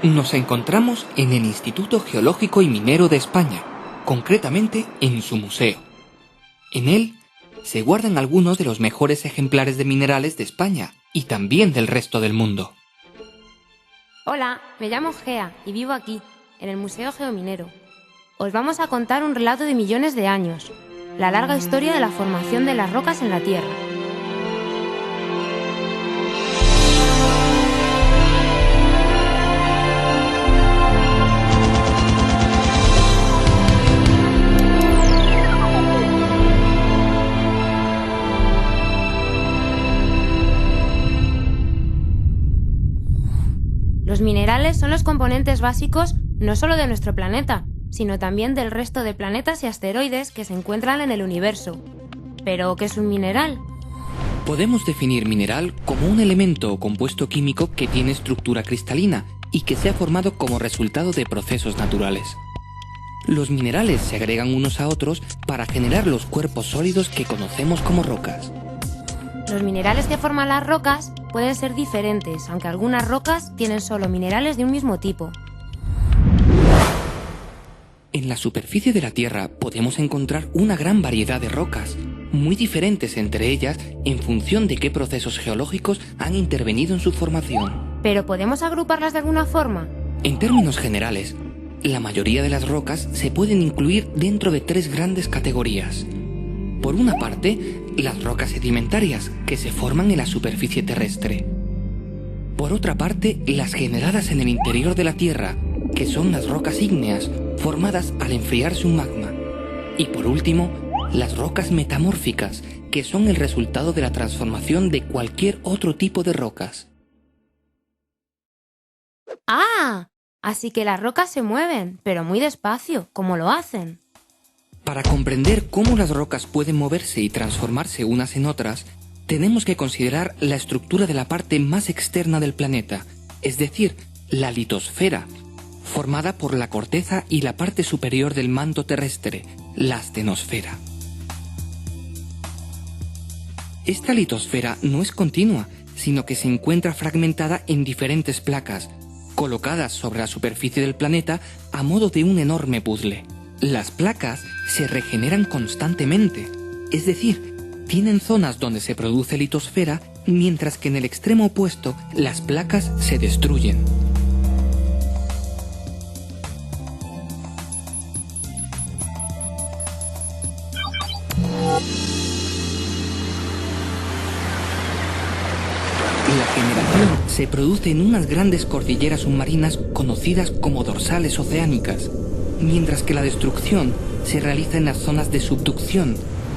Nos encontramos en el Instituto Geológico y Minero de España, concretamente en su museo. En él se guardan algunos de los mejores ejemplares de minerales de España y también del resto del mundo. Hola, me llamo Gea y vivo aquí, en el Museo Geominero. Os vamos a contar un relato de millones de años, la larga historia de la formación de las rocas en la Tierra. Los minerales son los componentes básicos no solo de nuestro planeta, sino también del resto de planetas y asteroides que se encuentran en el universo. ¿Pero qué es un mineral? Podemos definir mineral como un elemento o compuesto químico que tiene estructura cristalina y que se ha formado como resultado de procesos naturales. Los minerales se agregan unos a otros para generar los cuerpos sólidos que conocemos como rocas. Los minerales que forman las rocas pueden ser diferentes, aunque algunas rocas tienen solo minerales de un mismo tipo. En la superficie de la Tierra podemos encontrar una gran variedad de rocas, muy diferentes entre ellas en función de qué procesos geológicos han intervenido en su formación. ¿Pero podemos agruparlas de alguna forma? En términos generales, la mayoría de las rocas se pueden incluir dentro de tres grandes categorías. Por una parte, las rocas sedimentarias, que se forman en la superficie terrestre. Por otra parte, las generadas en el interior de la Tierra, que son las rocas ígneas, formadas al enfriarse un magma. Y por último, las rocas metamórficas, que son el resultado de la transformación de cualquier otro tipo de rocas. ¡Ah! Así que las rocas se mueven, pero muy despacio, ¿cómo lo hacen? Para comprender cómo las rocas pueden moverse y transformarse unas en otras, tenemos que considerar la estructura de la parte más externa del planeta, es decir, la litosfera, formada por la corteza y la parte superior del manto terrestre, la astenosfera. Esta litosfera no es continua, sino que se encuentra fragmentada en diferentes placas, colocadas sobre la superficie del planeta a modo de un enorme puzzle. Las placas se regeneran constantemente, es decir, tienen zonas donde se produce litosfera, mientras que en el extremo opuesto las placas se destruyen. La generación se produce en unas grandes cordilleras submarinas conocidas como dorsales oceánicas, mientras que la destrucción se realiza en las zonas de subducción,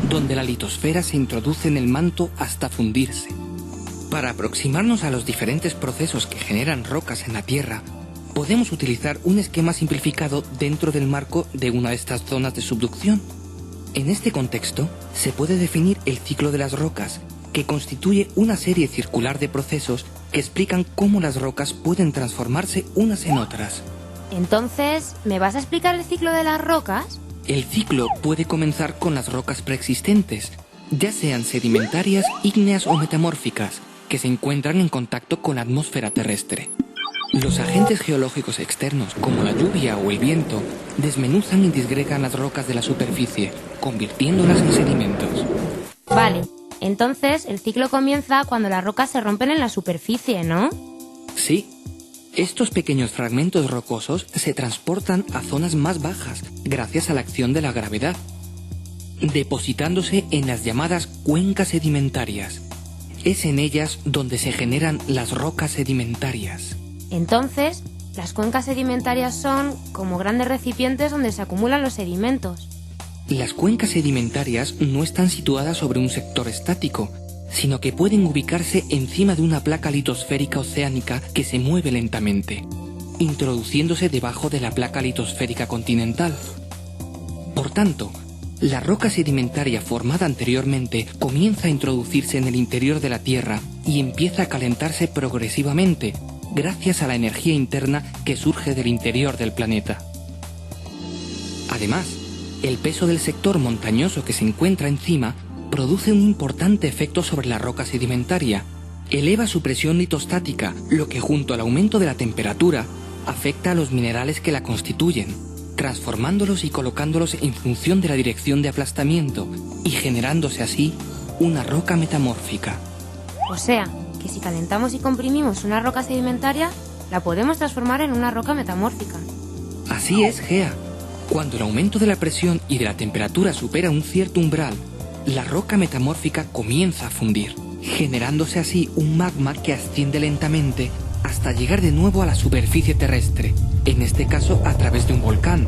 donde la litosfera se introduce en el manto hasta fundirse. Para aproximarnos a los diferentes procesos que generan rocas en la Tierra, podemos utilizar un esquema simplificado dentro del marco de una de estas zonas de subducción. En este contexto, se puede definir el ciclo de las rocas, que constituye una serie circular de procesos que explican cómo las rocas pueden transformarse unas en otras. Entonces, ¿me vas a explicar el ciclo de las rocas? El ciclo puede comenzar con las rocas preexistentes, ya sean sedimentarias, ígneas o metamórficas, que se encuentran en contacto con la atmósfera terrestre. Los agentes geológicos externos, como la lluvia o el viento, desmenuzan y disgregan las rocas de la superficie, convirtiéndolas en sedimentos. Vale, entonces el ciclo comienza cuando las rocas se rompen en la superficie, ¿no? Sí. Estos pequeños fragmentos rocosos se transportan a zonas más bajas gracias a la acción de la gravedad, depositándose en las llamadas cuencas sedimentarias. Es en ellas donde se generan las rocas sedimentarias. Entonces, las cuencas sedimentarias son como grandes recipientes donde se acumulan los sedimentos. Las cuencas sedimentarias no están situadas sobre un sector estático, sino que pueden ubicarse encima de una placa litosférica oceánica que se mueve lentamente, introduciéndose debajo de la placa litosférica continental. Por tanto, la roca sedimentaria formada anteriormente comienza a introducirse en el interior de la Tierra y empieza a calentarse progresivamente, gracias a la energía interna que surge del interior del planeta. Además, el peso del sector montañoso que se encuentra encima produce un importante efecto sobre la roca sedimentaria. Eleva su presión litostática, lo que junto al aumento de la temperatura afecta a los minerales que la constituyen, transformándolos y colocándolos en función de la dirección de aplastamiento y generándose así una roca metamórfica. O sea, que si calentamos y comprimimos una roca sedimentaria, la podemos transformar en una roca metamórfica. Así es, Gea. Cuando el aumento de la presión y de la temperatura supera un cierto umbral, la roca metamórfica comienza a fundir, generándose así un magma que asciende lentamente hasta llegar de nuevo a la superficie terrestre, en este caso a través de un volcán,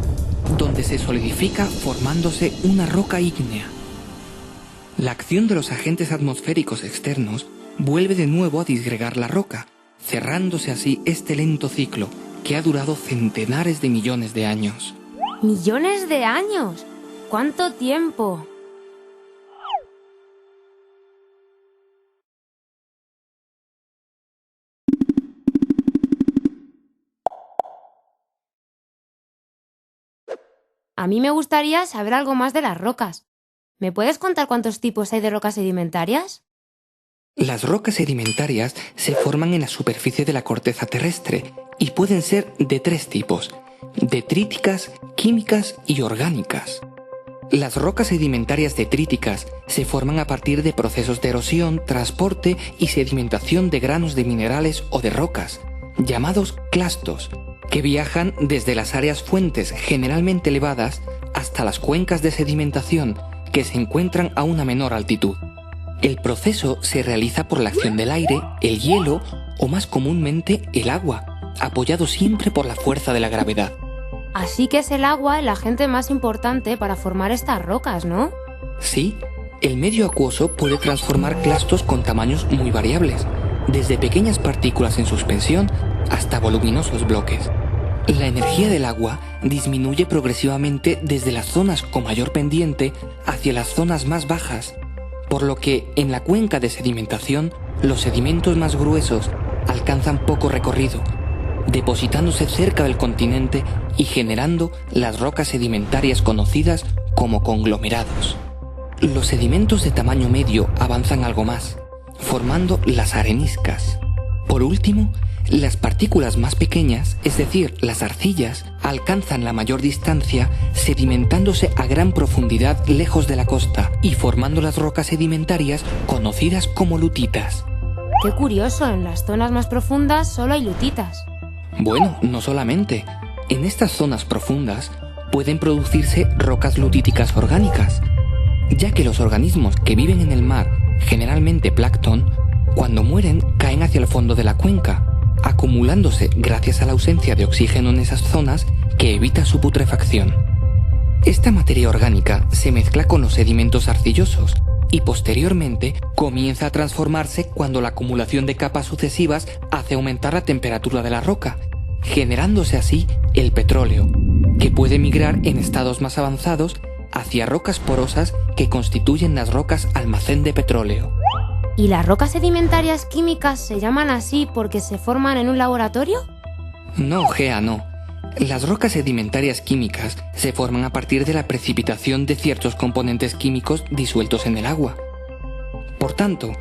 donde se solidifica formándose una roca ígnea. La acción de los agentes atmosféricos externos vuelve de nuevo a disgregar la roca, cerrándose así este lento ciclo que ha durado centenares de millones de años. ¡Millones de años! ¿Cuánto tiempo? A mí me gustaría saber algo más de las rocas. ¿Me puedes contar cuántos tipos hay de rocas sedimentarias? Las rocas sedimentarias se forman en la superficie de la corteza terrestre y pueden ser de 3 tipos: detríticas, químicas y orgánicas. Las rocas sedimentarias detríticas se forman a partir de procesos de erosión, transporte y sedimentación de granos de minerales o de rocas, llamados clastos, que viajan desde las áreas fuentes generalmente elevadas hasta las cuencas de sedimentación que se encuentran a una menor altitud. El proceso se realiza por la acción del aire, el hielo o más comúnmente el agua, apoyado siempre por la fuerza de la gravedad. Así que es el agua el agente más importante para formar estas rocas, ¿no? Sí, el medio acuoso puede transformar clastos con tamaños muy variables, desde pequeñas partículas en suspensión hasta voluminosos bloques. La energía del agua disminuye progresivamente desde las zonas con mayor pendiente hacia las zonas más bajas, por lo que en la cuenca de sedimentación los sedimentos más gruesos alcanzan poco recorrido, depositándose cerca del continente y generando las rocas sedimentarias conocidas como conglomerados. Los sedimentos de tamaño medio avanzan algo más, formando las areniscas. Por último, las partículas más pequeñas, es decir, las arcillas, alcanzan la mayor distancia sedimentándose a gran profundidad lejos de la costa y formando las rocas sedimentarias conocidas como lutitas. Qué curioso, en las zonas más profundas solo hay lutitas. Bueno, no solamente. En estas zonas profundas pueden producirse rocas lutíticas orgánicas, ya que los organismos que viven en el mar, generalmente plancton, cuando mueren caen hacia el fondo de la cuenca, acumulándose gracias a la ausencia de oxígeno en esas zonas que evita su putrefacción. Esta materia orgánica se mezcla con los sedimentos arcillosos y posteriormente comienza a transformarse cuando la acumulación de capas sucesivas hace aumentar la temperatura de la roca, generándose así el petróleo, que puede migrar en estados más avanzados hacia rocas porosas que constituyen las rocas almacén de petróleo. ¿Y las rocas sedimentarias químicas se llaman así porque se forman en un laboratorio? No, Gea, no. Las rocas sedimentarias químicas se forman a partir de la precipitación de ciertos componentes químicos disueltos en el agua. Por tanto,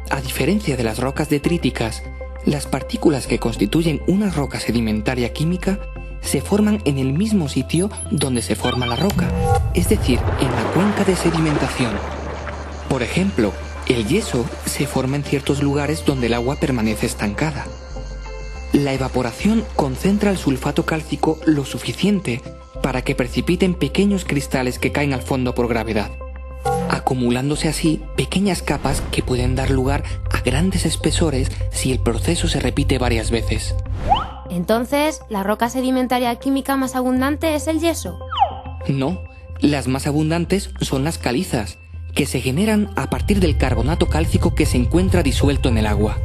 a diferencia de las rocas detríticas, las partículas que constituyen una roca sedimentaria química se forman en el mismo sitio donde se forma la roca, es decir, en la cuenca de sedimentación. Por ejemplo, el yeso se forma en ciertos lugares donde el agua permanece estancada. La evaporación concentra el sulfato cálcico lo suficiente para que precipiten pequeños cristales que caen al fondo por gravedad, acumulándose así pequeñas capas que pueden dar lugar a grandes espesores si el proceso se repite varias veces. Entonces, ¿la roca sedimentaria química más abundante es el yeso? No, las más abundantes son las calizas, que se generan a partir del carbonato cálcico que se encuentra disuelto en el agua.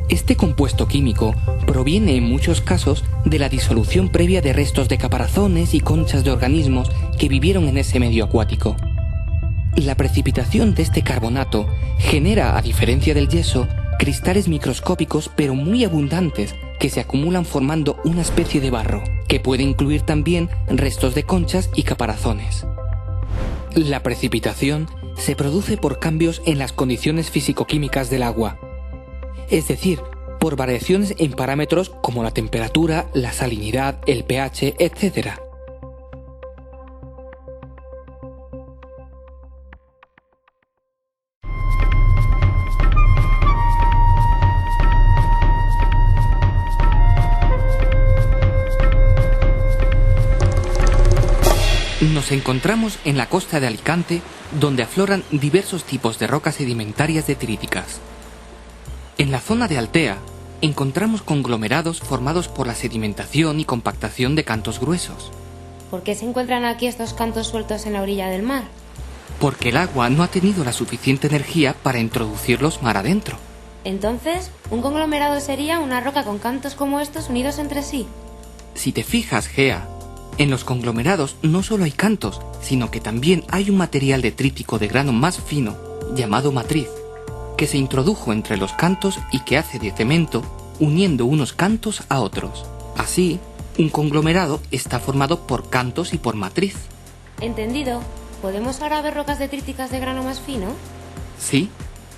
Este compuesto químico proviene en muchos casos de la disolución previa de restos de caparazones y conchas de organismos que vivieron en ese medio acuático. La precipitación de este carbonato genera, a diferencia del yeso, cristales microscópicos pero muy abundantes que se acumulan formando una especie de barro, que puede incluir también restos de conchas y caparazones. La precipitación se produce por cambios en las condiciones físico-químicas del agua, es decir, por variaciones en parámetros como la temperatura, la salinidad, el pH, etc. Nos encontramos en la costa de Alicante, donde afloran diversos tipos de rocas sedimentarias detríticas. En la zona de Altea, encontramos conglomerados formados por la sedimentación y compactación de cantos gruesos. ¿Por qué se encuentran aquí estos cantos sueltos en la orilla del mar? Porque el agua no ha tenido la suficiente energía para introducirlos mar adentro. Entonces, ¿un conglomerado sería una roca con cantos como estos unidos entre sí? Si te fijas, Gea, en los conglomerados no solo hay cantos, sino que también hay un material detrítico de grano más fino, llamado matriz, que se introdujo entre los cantos y que hace de cemento, uniendo unos cantos a otros. Así, un conglomerado está formado por cantos y por matriz. Entendido. ¿Podemos ahora ver rocas detríticas de grano más fino? Sí,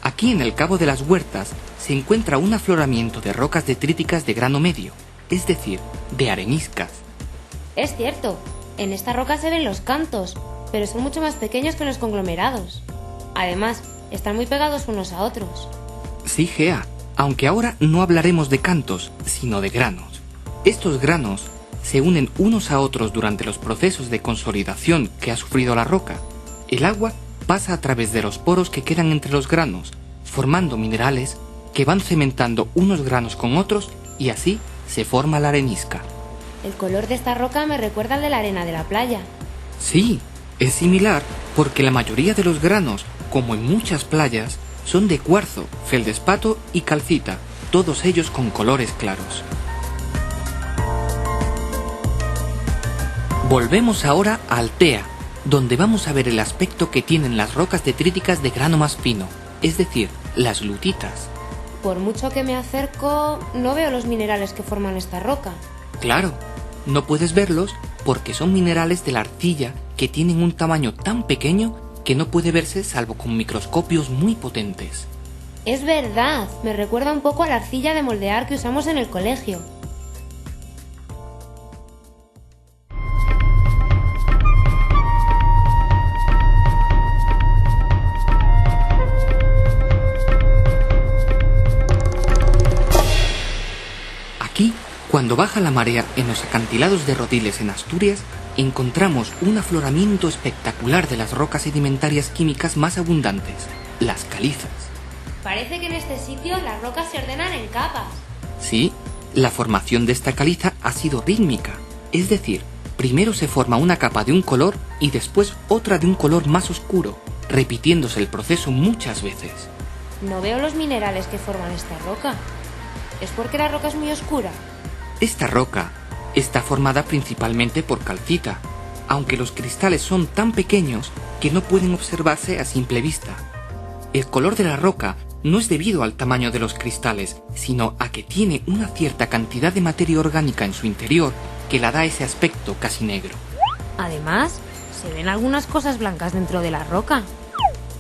aquí en el Cabo de las Huertas se encuentra un afloramiento de rocas detríticas de grano medio, es decir, de areniscas. Es cierto, en esta roca se ven los cantos, pero son mucho más pequeños que los conglomerados. Además, están muy pegados unos a otros. Sí, Gea, aunque ahora no hablaremos de cantos, sino de granos. Estos granos se unen unos a otros durante los procesos de consolidación que ha sufrido la roca. El agua pasa a través de los poros que quedan entre los granos, formando minerales que van cementando unos granos con otros y así se forma la arenisca. El color de esta roca me recuerda al de la arena de la playa. Sí, es similar porque la mayoría de los granos, como en muchas playas, son de cuarzo, feldespato y calcita, todos ellos con colores claros. Volvemos ahora a Altea, donde vamos a ver el aspecto que tienen las rocas detríticas de grano más fino, es decir, las lutitas. Por mucho que me acerco, no veo los minerales que forman esta roca. Claro, no puedes verlos porque son minerales de la arcilla que tienen un tamaño tan pequeño que no puede verse salvo con microscopios muy potentes. Es verdad, me recuerda un poco a la arcilla de moldear que usamos en el colegio. Aquí, cuando baja la marea en los acantilados de Rodiles en Asturias, encontramos un afloramiento espectacular de las rocas sedimentarias químicas más abundantes, las calizas. Parece que en este sitio las rocas se ordenan en capas. Sí, la formación de esta caliza ha sido rítmica, es decir, primero se forma una capa de un color y después otra de un color más oscuro, repitiéndose el proceso muchas veces. No veo los minerales que forman esta roca. ¿Es porque la roca es muy oscura? Esta roca está formada principalmente por calcita, aunque los cristales son tan pequeños que no pueden observarse a simple vista. El color de la roca no es debido al tamaño de los cristales, sino a que tiene una cierta cantidad de materia orgánica en su interior que la da ese aspecto casi negro. Además, se ven algunas cosas blancas dentro de la roca.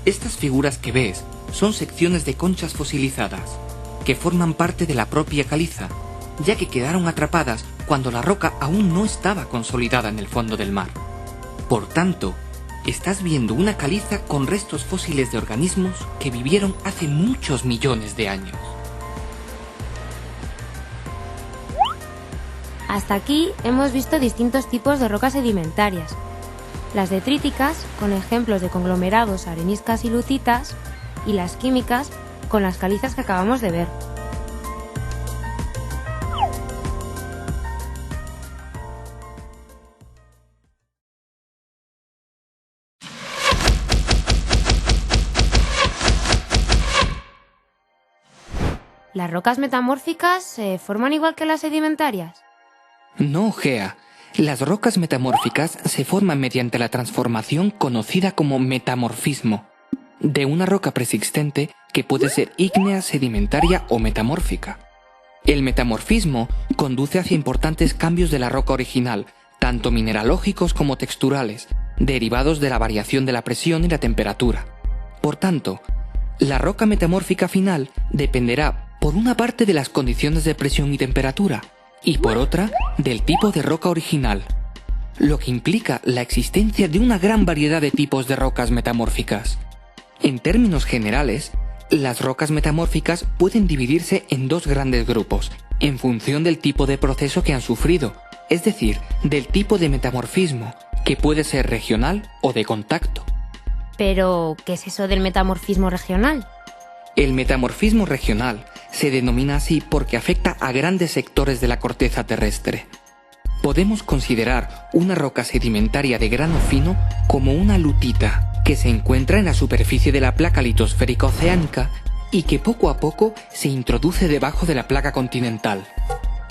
Estas figuras que ves son secciones de conchas fosilizadas, que forman parte de la propia caliza, ya que quedaron atrapadas cuando la roca aún no estaba consolidada en el fondo del mar. Por tanto, estás viendo una caliza con restos fósiles de organismos que vivieron hace muchos millones de años. Hasta aquí hemos visto distintos tipos de rocas sedimentarias. Las detríticas, con ejemplos de conglomerados, areniscas y lutitas, y las químicas, con las calizas que acabamos de ver. ¿Las rocas metamórficas se forman igual que las sedimentarias? No, Gea. Las rocas metamórficas se forman mediante la transformación conocida como metamorfismo, de una roca preexistente que puede ser ígnea, sedimentaria o metamórfica. El metamorfismo conduce hacia importantes cambios de la roca original, tanto mineralógicos como texturales, derivados de la variación de la presión y la temperatura. Por tanto, la roca metamórfica final dependerá por una parte de las condiciones de presión y temperatura, y por otra del tipo de roca original, lo que implica la existencia de una gran variedad de tipos de rocas metamórficas. En términos generales, las rocas metamórficas pueden dividirse en dos grandes grupos, en función del tipo de proceso que han sufrido, es decir, del tipo de metamorfismo, que puede ser regional o de contacto. Pero, ¿qué es eso del metamorfismo regional? El metamorfismo regional se denomina así porque afecta a grandes sectores de la corteza terrestre. Podemos considerar una roca sedimentaria de grano fino como una lutita, que se encuentra en la superficie de la placa litosférica oceánica y que poco a poco se introduce debajo de la placa continental.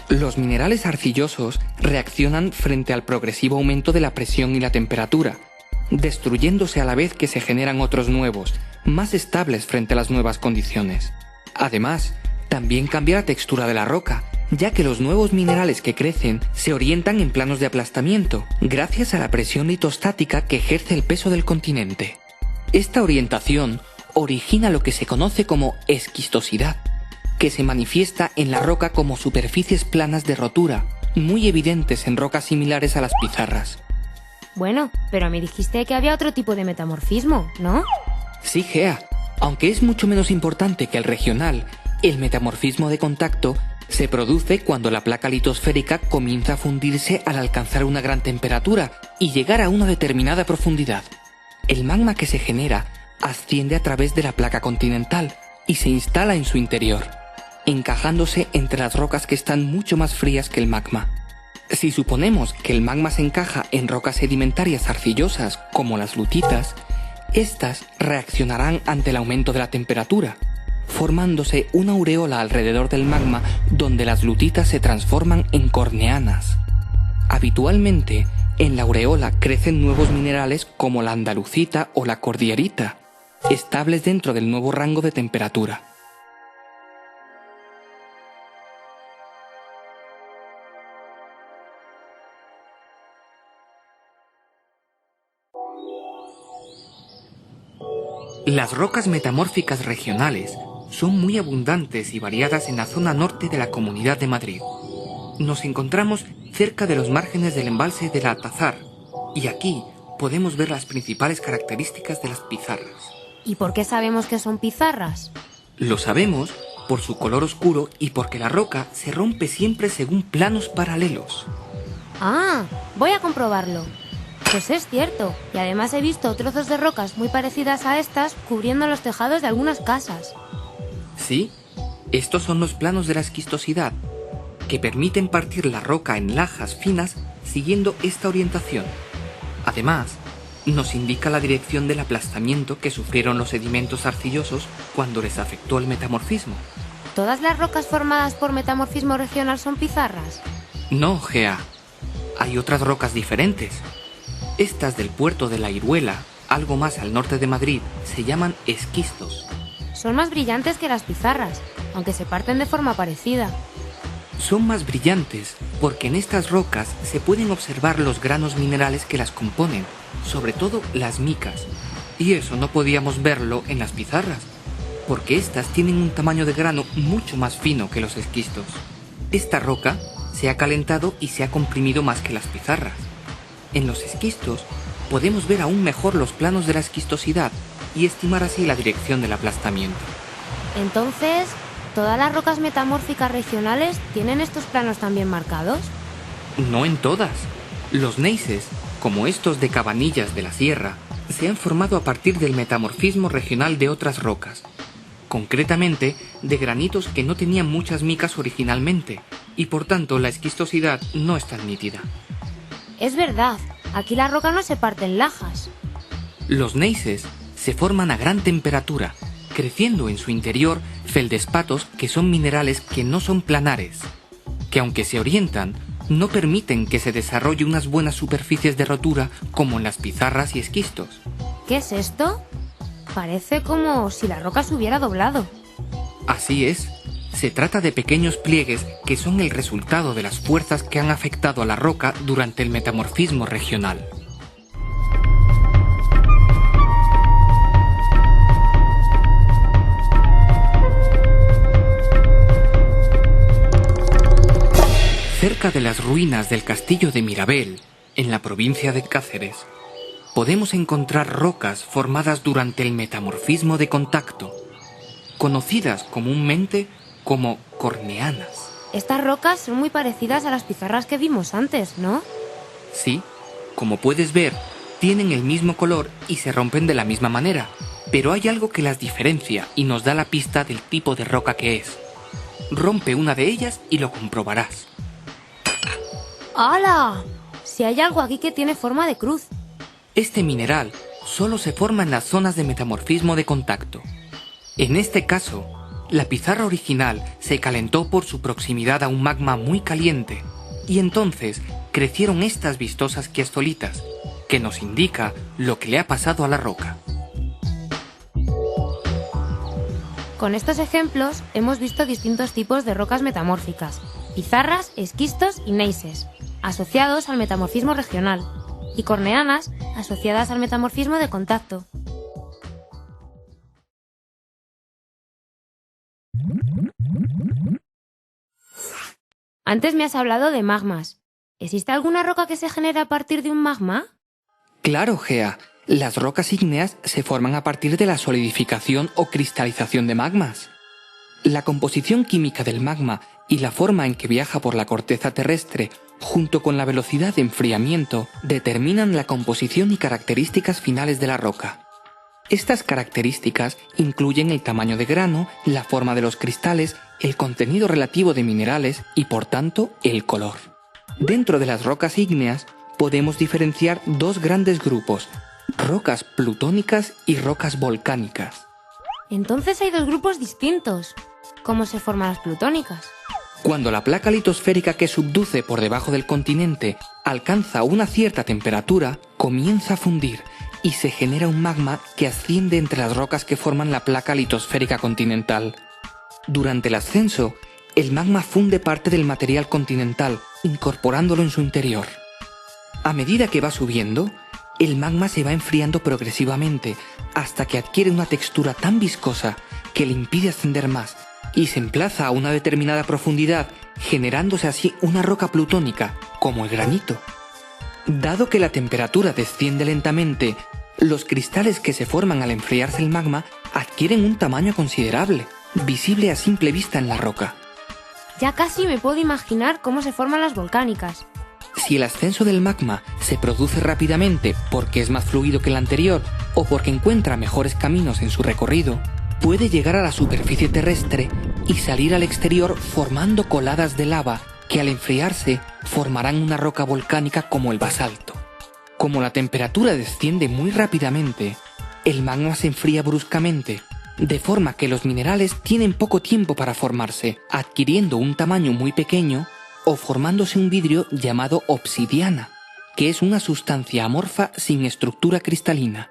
Los minerales arcillosos reaccionan frente al progresivo aumento de la presión y la temperatura, destruyéndose a la vez que se generan otros nuevos, más estables frente a las nuevas condiciones. Además, también cambia la textura de la roca, ya que los nuevos minerales que crecen se orientan en planos de aplastamiento, gracias a la presión litostática que ejerce el peso del continente. Esta orientación origina lo que se conoce como esquistosidad, que se manifiesta en la roca como superficies planas de rotura, muy evidentes en rocas similares a las pizarras. Bueno, pero me dijiste que había otro tipo de metamorfismo, ¿no? Sí, Gea, aunque es mucho menos importante que el regional, el metamorfismo de contacto se produce cuando la placa litosférica comienza a fundirse al alcanzar una gran temperatura y llegar a una determinada profundidad. El magma que se genera asciende a través de la placa continental y se instala en su interior, encajándose entre las rocas que están mucho más frías que el magma. Si suponemos que el magma se encaja en rocas sedimentarias arcillosas como las lutitas, estas reaccionarán ante el aumento de la temperatura, formándose una aureola alrededor del magma donde las lutitas se transforman en corneanas. Habitualmente, en la aureola crecen nuevos minerales como la andalucita o la cordillerita, estables dentro del nuevo rango de temperatura. Las rocas metamórficas regionales son muy abundantes y variadas en la zona norte de la Comunidad de Madrid. Nos encontramos cerca de los márgenes del embalse del Altazar, y aquí podemos ver las principales características de las pizarras. ¿Y por qué sabemos que son pizarras? Lo sabemos por su color oscuro y porque la roca se rompe siempre según planos paralelos. Ah, voy a comprobarlo. Pues es cierto, y además he visto trozos de rocas muy parecidas a estas cubriendo los tejados de algunas casas. Sí, estos son los planos de la esquistosidad, que permiten partir la roca en lajas finas siguiendo esta orientación. Además, nos indica la dirección del aplastamiento que sufrieron los sedimentos arcillosos cuando les afectó el metamorfismo. ¿Todas las rocas formadas por metamorfismo regional son pizarras? No, Gea. Hay otras rocas diferentes. Estas del puerto de La Iruela, algo más al norte de Madrid, se llaman esquistos. Son más brillantes que las pizarras, aunque se parten de forma parecida. Son más brillantes porque en estas rocas se pueden observar los granos minerales que las componen, sobre todo las micas, y eso no podíamos verlo en las pizarras, porque estas tienen un tamaño de grano mucho más fino que los esquistos. Esta roca se ha calentado y se ha comprimido más que las pizarras. En los esquistos podemos ver aún mejor los planos de la esquistosidad y estimar así la dirección del aplastamiento. Entonces, ¿todas las rocas metamórficas regionales tienen estos planos también marcados? No en todas. Los gneisses, como estos de Cabanillas de la Sierra, se han formado a partir del metamorfismo regional de otras rocas, concretamente de granitos que no tenían muchas micas originalmente, y por tanto la esquistosidad no es tan nítida. Es verdad, aquí la roca no se parte en lajas. Los gneisses se forman a gran temperatura, creciendo en su interior feldespatos que son minerales que no son planares, que aunque se orientan, no permiten que se desarrolle unas buenas superficies de rotura como en las pizarras y esquistos. ¿Qué es esto? Parece como si la roca se hubiera doblado. Así es. Se trata de pequeños pliegues que son el resultado de las fuerzas que han afectado a la roca durante el metamorfismo regional. Cerca de las ruinas del castillo de Mirabel, en la provincia de Cáceres, podemos encontrar rocas formadas durante el metamorfismo de contacto, conocidas comúnmente como corneanas. Estas rocas son muy parecidas a las pizarras que vimos antes, ¿no? Sí, como puedes ver, tienen el mismo color y se rompen de la misma manera, pero hay algo que las diferencia y nos da la pista del tipo de roca que es. Rompe una de ellas y lo comprobarás. ¡Hala! Si hay algo aquí que tiene forma de cruz. Este mineral solo se forma en las zonas de metamorfismo de contacto. En este caso, la pizarra original se calentó por su proximidad a un magma muy caliente y entonces crecieron estas vistosas quiastolitas, que nos indica lo que le ha pasado a la roca. Con estos ejemplos hemos visto distintos tipos de rocas metamórficas: pizarras, esquistos y neises, asociados al metamorfismo regional, y corneanas, asociadas al metamorfismo de contacto. Antes me has hablado de magmas. ¿Existe alguna roca que se genere a partir de un magma? Claro, Gea. Las rocas ígneas se forman a partir de la solidificación o cristalización de magmas. La composición química del magma y la forma en que viaja por la corteza terrestre, junto con la velocidad de enfriamiento, determinan la composición y características finales de la roca. Estas características incluyen el tamaño de grano, la forma de los cristales, el contenido relativo de minerales y, por tanto, el color. Dentro de las rocas ígneas podemos diferenciar dos grandes grupos: rocas plutónicas y rocas volcánicas. Entonces hay dos grupos distintos. ¿Cómo se forman las plutónicas? Cuando la placa litosférica que subduce por debajo del continente alcanza una cierta temperatura, comienza a fundir y se genera un magma que asciende entre las rocas que forman la placa litosférica continental. Durante el ascenso, el magma funde parte del material continental, incorporándolo en su interior. A medida que va subiendo, el magma se va enfriando progresivamente hasta que adquiere una textura tan viscosa que le impide ascender más y se emplaza a una determinada profundidad, generándose así una roca plutónica, como el granito. Dado que la temperatura desciende lentamente, los cristales que se forman al enfriarse el magma adquieren un tamaño considerable, visible a simple vista en la roca. Ya casi me puedo imaginar cómo se forman las volcánicas. Si el ascenso del magma se produce rápidamente porque es más fluido que el anterior o porque encuentra mejores caminos en su recorrido, puede llegar a la superficie terrestre y salir al exterior formando coladas de lava que al enfriarse formarán una roca volcánica como el basalto. Como la temperatura desciende muy rápidamente, el magma se enfría bruscamente, de forma que los minerales tienen poco tiempo para formarse, adquiriendo un tamaño muy pequeño o formándose un vidrio llamado obsidiana, que es una sustancia amorfa sin estructura cristalina.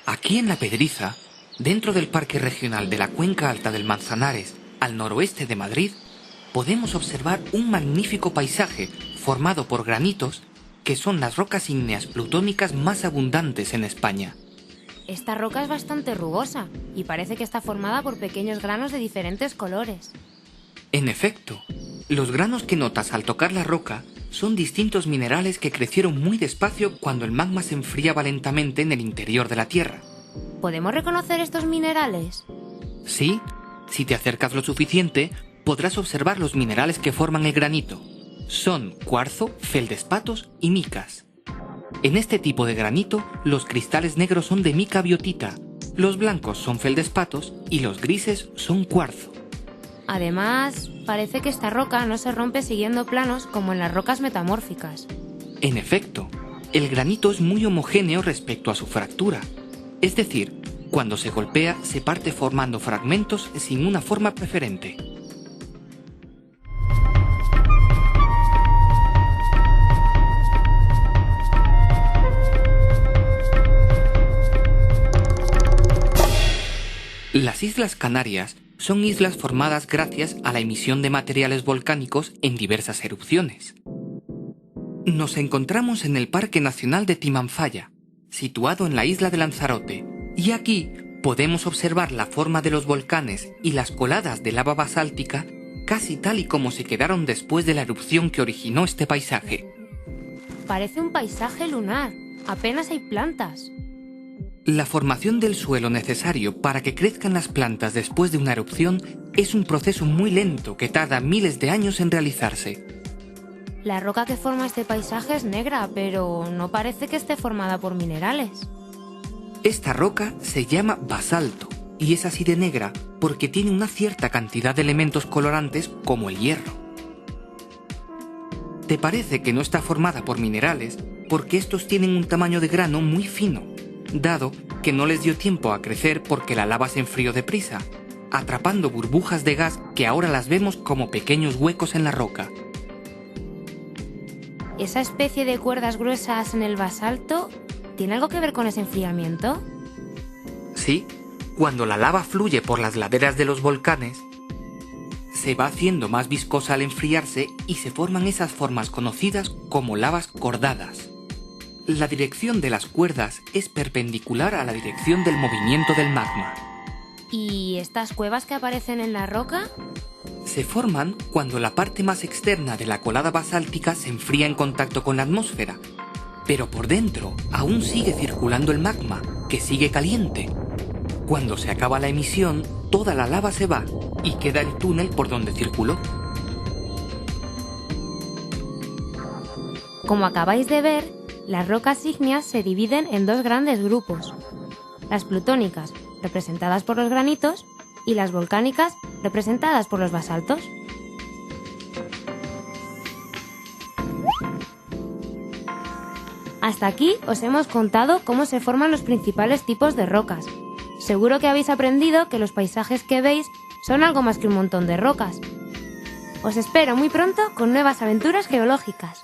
Aquí en La Pedriza, dentro del Parque Regional de la Cuenca Alta del Manzanares, al noroeste de Madrid, podemos observar un magnífico paisaje formado por granitos que son las rocas ígneas plutónicas más abundantes en España. Esta roca es bastante rugosa y parece que está formada por pequeños granos de diferentes colores. En efecto, los granos que notas al tocar la roca son distintos minerales que crecieron muy despacio cuando el magma se enfriaba lentamente en el interior de la Tierra. ¿Podemos reconocer estos minerales? Sí, si te acercas lo suficiente, podrás observar los minerales que forman el granito. Son cuarzo, feldespatos y micas. En este tipo de granito, los cristales negros son de mica biotita, los blancos son feldespatos y los grises son cuarzo. Además, parece que esta roca no se rompe siguiendo planos como en las rocas metamórficas. En efecto, el granito es muy homogéneo respecto a su fractura. Es decir, cuando se golpea se parte formando fragmentos sin una forma preferente. Las Islas Canarias son islas formadas gracias a la emisión de materiales volcánicos en diversas erupciones. Nos encontramos en el Parque Nacional de Timanfaya, situado en la isla de Lanzarote, y aquí podemos observar la forma de los volcanes y las coladas de lava basáltica casi tal y como se quedaron después de la erupción que originó este paisaje. Parece un paisaje lunar. Apenas hay plantas. La formación del suelo necesario para que crezcan las plantas después de una erupción es un proceso muy lento que tarda miles de años en realizarse. La roca que forma este paisaje es negra, pero no parece que esté formada por minerales. Esta roca se llama basalto y es así de negra porque tiene una cierta cantidad de elementos colorantes como el hierro. ¿Te parece que no está formada por minerales porque estos tienen un tamaño de grano muy fino, dado que no les dio tiempo a crecer porque la lava se enfrió deprisa, atrapando burbujas de gas que ahora las vemos como pequeños huecos en la roca? ¿Esa especie de cuerdas gruesas en el basalto tiene algo que ver con ese enfriamiento? Sí, cuando la lava fluye por las laderas de los volcanes, se va haciendo más viscosa al enfriarse y se forman esas formas conocidas como lavas cordadas. La dirección de las cuerdas es perpendicular a la dirección del movimiento del magma. ¿Y estas cuevas que aparecen en la roca? Se forman cuando la parte más externa de la colada basáltica se enfría en contacto con la atmósfera, pero por dentro aún sigue circulando el magma, que sigue caliente. Cuando se acaba la emisión, toda la lava se va y queda el túnel por donde circuló. Como acabáis de ver, las rocas ígneas se dividen en dos grandes grupos: las plutónicas, representadas por los granitos, y las volcánicas, representadas por los basaltos. Hasta aquí os hemos contado cómo se forman los principales tipos de rocas. Seguro que habéis aprendido que los paisajes que veis son algo más que un montón de rocas. Os espero muy pronto con nuevas aventuras geológicas.